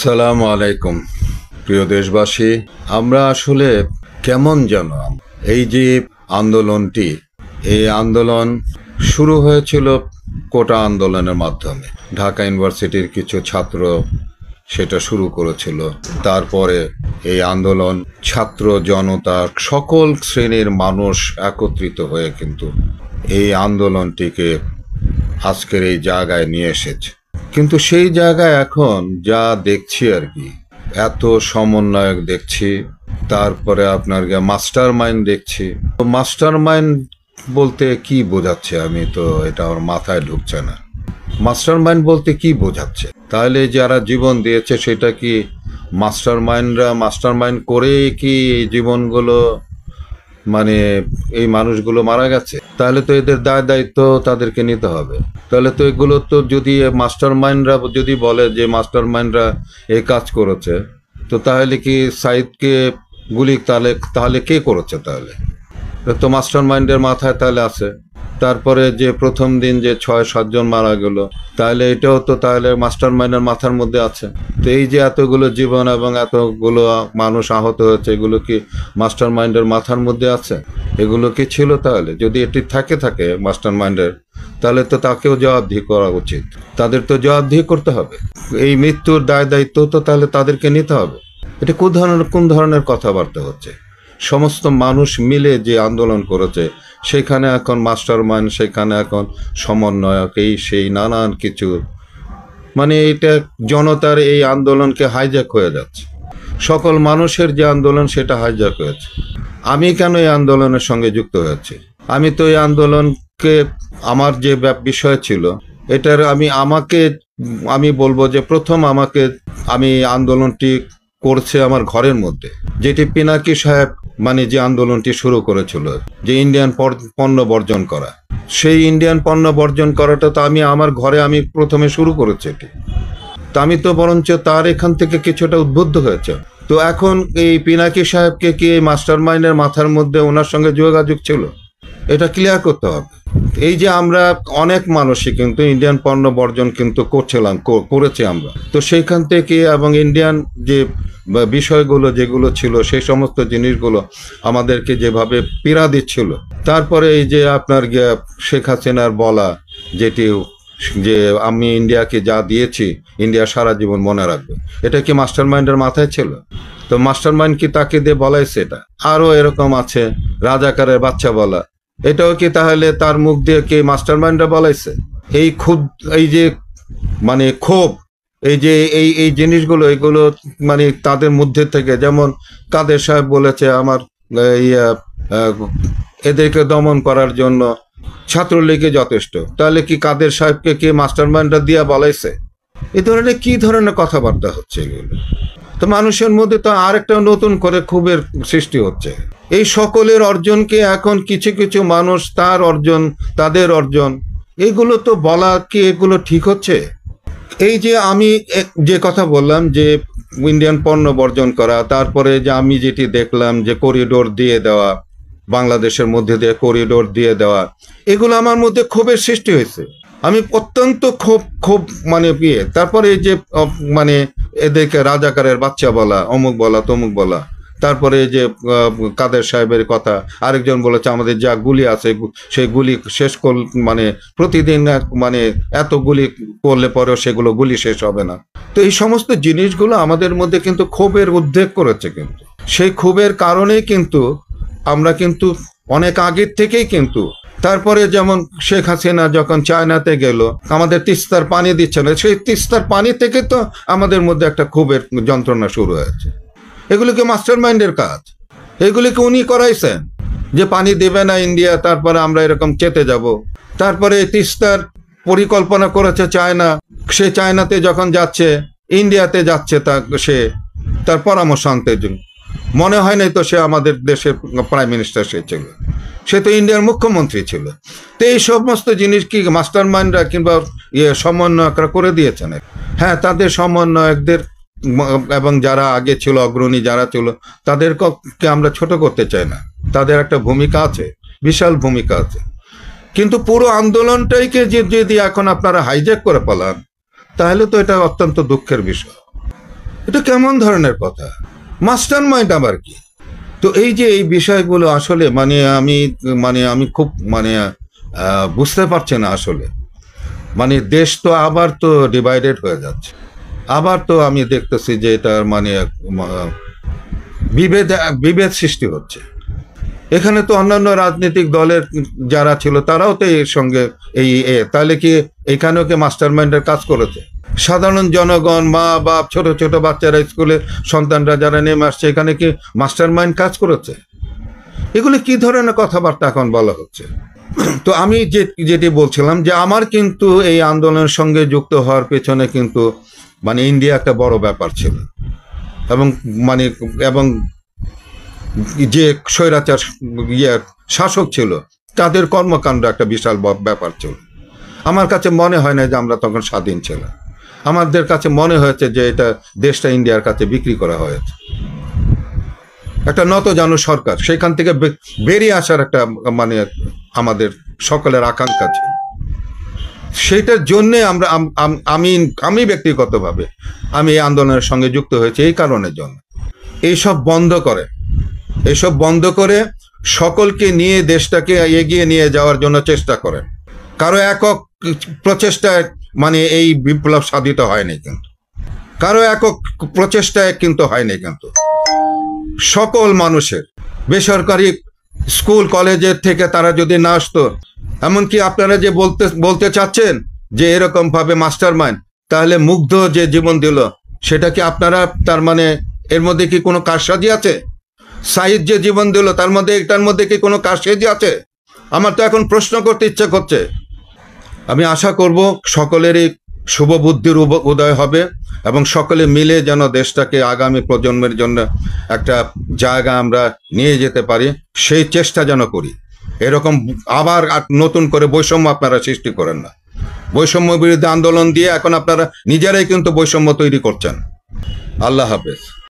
সালামু আলাইকুম প্রিয় দেশবাসী। আমরা আসলে কেমন যেন এই যে আন্দোলনটি, এই আন্দোলন শুরু হয়েছিল কোটা আন্দোলনের মাধ্যমে। ঢাকা ইউনিভার্সিটির কিছু ছাত্র সেটা শুরু করেছিল। তারপরে এই আন্দোলন ছাত্র জনতা সকল শ্রেণীর মানুষ একত্রিত হয়ে কিন্তু এই আন্দোলনটিকে আজকের এই জায়গায় নিয়ে এসেছে। কিন্তু সেই জায়গায় এখন যা দেখছি আর কি, এত সমন্বয়ক দেখছি, তারপরে আপনার মাস্টার মাইন্ড দেখছি। তো মাস্টার মাইন্ড বলতে কি বোঝাচ্ছে, আমি তো এটা আমার মাথায় ঢুকছে না। মাস্টার মাইন্ড বলতে কি বোঝাচ্ছে? তাহলে যারা জীবন দিয়েছে সেটা কি মাস্টার মাইন্ড করেই কি এই জীবনগুলো, মানে এই মানুষগুলো মারা গেছে? তাহলে তো এদের দায় দায়িত্ব তাদেরকে নিতে হবে। তাহলে তো এগুলো তো যদি মাস্টার মাইন্ডরা যদি বলে যে মাস্টার মাইন্ডরা এই কাজ করেছে, তো তাহলে কি সাইদকে গুলি তাহলে কে করেছে? তাহলে তো মাস্টার মাইন্ডের মাথায় তাহলে আছে। তারপরে যে প্রথম দিন যে ৬-৭ জন মারা গেল, তাহলে এটাও তো তাহলে মাস্টার মাইন্ডের মাথার মধ্যে আছে। তো এই যে এতগুলো জীবন এবং এতগুলো মানুষ আহত হয়েছে, এগুলো কি মাস্টার মাইন্ডের মাথার মধ্যে আছে? এগুলো কি ছিল? তাহলে যদি এটি থাকে মাস্টার মাইন্ডের, তাহলে তো তাকেও জবাবদিহি করা উচিত। তাদের তো জবাবদিহি করতে হবে। এই মৃত্যুর দায় দায়িত্ব তো তাহলে তাদেরকে নিতে হবে। এটা কোন ধরনের কথাবার্তা হচ্ছে? সমস্ত মানুষ মিলে যে আন্দোলন করেছে, সেখানে এখন মাস্টার মাইন্ড, সেখানে এখন সমন্বয়ক, এই সেই নানান কিছু, মানে এটা জনতার এই আন্দোলনকে হাইজ্যাক হয়ে যাচ্ছে। সকল মানুষের যে আন্দোলন সেটা হাইজ্যাক হয়েছে। আমি কেন এই আন্দোলনের সঙ্গে যুক্ত হয়েছি? আমি তো এই আন্দোলনকে, আমার যে বিষয় ছিল এটার আমি বলবো যে প্রথম আমি আন্দোলনটি করছে আমার ঘরের মধ্যে, যেটি পিনাকি সাহেব মানে যে আন্দোলনটি শুরু করেছিল, যে ইন্ডিয়ান পণ্য বর্জন করা, সেই ইন্ডিয়ান পণ্য বর্জন করাটা তো আমার ঘরে আমি প্রথমে শুরু করেছি এটি। তা আমি তো বরঞ্চ তার এখান থেকে কিছুটা উদ্বুদ্ধ হয়েছে। তো এখন এই পিনাকি সাহেবকে কি এই মাস্টার মাইন্ডের মাথার মধ্যে ওনার সঙ্গে যোগাযোগ ছিল? এটা ক্লিয়ার করতে হবে। এই যে আমরা অনেক মানুষই কিন্তু ইন্ডিয়ান পণ্য বর্জন কিন্তু করেছি আমরা, তো সেইখান থেকে এবং ইন্ডিয়ান যে বিষয়গুলো যেগুলো ছিল, সেই সমস্ত জিনিসগুলো আমাদেরকে যেভাবে পীড়া দিচ্ছিল, তারপরে এই যে আপনার শেখ হাসিনার বলা যেটি, যে আমি ইন্ডিয়াকে যা দিয়েছি ইন্ডিয়া সারা জীবন মনে রাখবে, এটা কি মাস্টার মাইন্ডের মাথায় ছিল? তো মাস্টার মাইন্ড কি তাকে দিয়ে বলাইছে? এটা আরো এরকম আছে, রাজাকারের বাচ্চা বলা, এটাও কি তাহলে তার মুখ দিয়ে কি মাস্টার মাইন্ডরা বলাইছে? এই যে মানে ক্ষোভ, এই যে এই জিনিসগুলো, এগুলো মানে তাদের মধ্যে থেকে, যেমন কাদের সাহেব বলেছে আমার এদেরকে দমন করার জন্য ছাত্রলীগে যথেষ্ট, তাহলে কি কাদের সাহেবকে কি মাস্টার মাইন্ডরা দিয়া বলাইছে? এ ধরনের কি ধরনের কথাবার্তা হচ্ছে এগুলো? তো মানুষের মধ্যে তো আরেকটা নতুন করে ক্ষোভের সৃষ্টি হচ্ছে। এই সকলের অর্জনকে এখন কিছু কিছু মানুষ তাদের অর্জন, এগুলো তো বলা কি এগুলো ঠিক হচ্ছে? এই যে আমি যে কথা বললাম যে ইন্ডিয়ান পণ্য বর্জন করা, তারপরে যে আমি যেটি দেখলাম যে করিডোর দিয়ে দেওয়া, বাংলাদেশের মধ্যে দিয়ে করিডোর দিয়ে দেওয়া, এগুলো আমার মধ্যে ক্ষোভের সৃষ্টি হয়েছে। আমি অত্যন্ত ক্ষোভ মানে তারপরে এই যে মানে এদেরকে রাজাকারের বাচ্চা বলা, অমুক বলা, তমুক বলা, তারপরে যে কাদের সাহেবের কথা, আরেকজন বলেছে আমাদের যা গুলি আছে সেই গুলি শেষ মানে প্রতিদিন মানে এত গুলি করলে পরেও সেগুলো গুলি শেষ হবে না। তো এই সমস্ত জিনিসগুলো আমাদের মধ্যে কিন্তু ক্ষোভের উদ্রেক করেছে। কিন্তু সেই ক্ষোভের কারণেই কিন্তু আমরা কিন্তু অনেক আগের থেকেই কিন্তু, তারপরে যেমন শেখ হাসিনা যখন চায়নাতে গেল, আমাদের তিস্তার পানি দিচ্ছে না, সেই তিস্তার পানি থেকে তো আমাদের মধ্যে একটা ক্ষোভের যন্ত্রণা শুরু হয়েছে। এগুলিকে মাস্টার মাইন্ডের কাজ, এগুলিকে উনি করাইছেন যে পানি দেবে না ইন্ডিয়া, তারপরে আমরা এরকম চেতে যাব। তারপরে তিস্তার পরিকল্পনা করেছে চায়না, সে চায়নাতে যখন যাচ্ছে, ইন্ডিয়াতে যাচ্ছে, তার পরামর্শ আনতে জন্য, মনে হয় নাই তো সে আমাদের দেশের প্রাইম মিনিস্টার সে তো ইন্ডিয়ার মুখ্যমন্ত্রী ছিল। তো এই সমস্ত জিনিস কি মাস্টার মাইন্ডরা কিংবা সমন্বয়করা করে দিয়েছেন? হ্যাঁ, তাদের সমন্বয়কদের এবং যারা আগে ছিল, অগ্রণী যারা ছিল, তাদেরকে আমরা ছোট করতে চাই না। তাদের একটা ভূমিকা আছে, বিশাল ভূমিকা আছে। কিন্তু পুরো আন্দোলনটাইকে যদি এখন আপনারা হাইজ্যাক করে পালান, তাহলে তো এটা অত্যন্ত দুঃখের বিষয়। এটা কেমন ধরনের কথা? মাস্টার মাইন্ড আবার কি? তো এই যে এই বিষয়গুলো আসলে আমি খুব বুঝতে পারছি না আসলে। দেশ তো আবার তো ডিভাইডেড হয়ে যাচ্ছে, আবার তো আমি দেখতেছি যে এটা বিভেদ বিভেদ সৃষ্টি হচ্ছে। এখানে তো অন্যান্য রাজনৈতিক দলের যারা ছিল তারাও তো এর সঙ্গে তাহলে কি এখানেও কি মাস্টার মাইন্ডের কাজ করেছে? সাধারণ জনগণ, মা বাপ, ছোট ছোট বাচ্চারা, স্কুলে সন্তানরা যারা নেমে আসছে, এখানে কি মাস্টার মাইন্ড কাজ করেছে? এগুলো কি ধরনের কথাবার্তা এখন বলা হচ্ছে? তো আমি যেটি বলছিলাম যে আমার কিন্তু এই আন্দোলনের সঙ্গে যুক্ত হওয়ার পেছনে কিন্তু ইন্ডিয়া একটা বড় ব্যাপার ছিল, এবং এবং যে স্বৈরাচার শাসক ছিল তাদের কর্মকাণ্ড একটা বিশাল ব্যাপার ছিল। আমার কাছে মনে হয় না যে আমরা তখন স্বাধীন ছিলাম। আমাদের কাছে মনে হয়েছে যে এটা দেশটা ইন্ডিয়ার কাছে বিক্রি করা হয়েছে। একটা নতজানু সরকার, সেখান থেকে বেরিয়ে আসার একটা আমাদের সকলের আকাঙ্ক্ষা ছিল। সেটার জন্যে আমি ব্যক্তিগতভাবে আমি এই আন্দোলনের সঙ্গে যুক্ত হয়েছি এই কারণের জন্য। এইসব বন্ধ করে সকলকে নিয়ে দেশটাকে এগিয়ে নিয়ে যাওয়ার জন্য চেষ্টা করেন। কারো একক প্রচেষ্টায় এই বিপ্লব সাধিত হয়নি, কিন্তু কারো একক প্রচেষ্টায় কিন্তু হয়নি, কিন্তু সকল মানুষের, বেসরকারি স্কুল কলেজের থেকে তারা যদি না আসতো, এমনকি আপনারা যে বলতে চাচ্ছেন যে এরকম ভাবে মাস্টার মাইন্ড, তাহলে মুগ্ধ যে জীবন দিল সেটা কি আপনারা এর মধ্যে কি কোনো কারসাজি আছে? সাইদ যে জীবন দিল এটার মধ্যে কি কোনো কারসাজি আছে? আমার তো এখন প্রশ্ন করতে ইচ্ছে করছে। আমি আশা করব সকলেরই শুভ বুদ্ধির উদয় হবে এবং সকলে মিলে যেন দেশটাকে আগামী প্রজন্মের জন্য একটা জায়গা আমরা নিয়ে যেতে পারি, সেই চেষ্টা যেন করি। এরকম আবার নতুন করে বৈষম্য আপনারা সৃষ্টি করেন না। বৈষম্য বিরুদ্ধে আন্দোলন দিয়ে এখন আপনারা নিজেরাই কিন্তু বৈষম্য তৈরি করছেন। আল্লাহ হাফেজ।